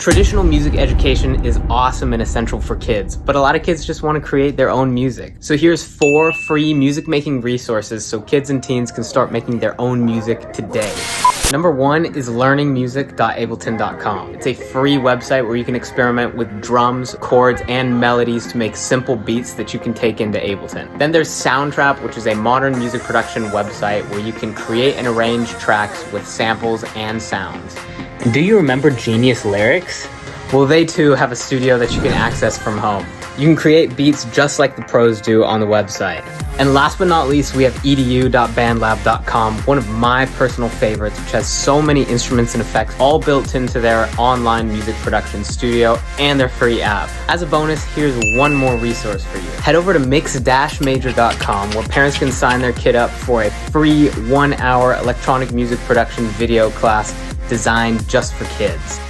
Traditional music education is awesome and essential for kids, but a lot of kids just want to create their own music. So here's 4 free music making resources so kids and teens can start making their own music today. Number 1 is learningmusic.ableton.com. It's a free website where you can experiment with drums, chords, and melodies to make simple beats that you can take into Ableton. Then there's Soundtrap, which is a modern music production website where you can create and arrange tracks with samples and sounds. Do you remember Genius Lyrics? Well, they too have a studio that you can access from home. You can create beats just like the pros do on the website. And last but not least, we have edu.bandlab.com, one of my personal favorites, which has so many instruments and effects all built into their online music production studio and their free app. As a bonus, here's one more resource for you. Head over to mix-major.com where parents can sign their kid up for a free 1-hour electronic music production video class designed just for kids.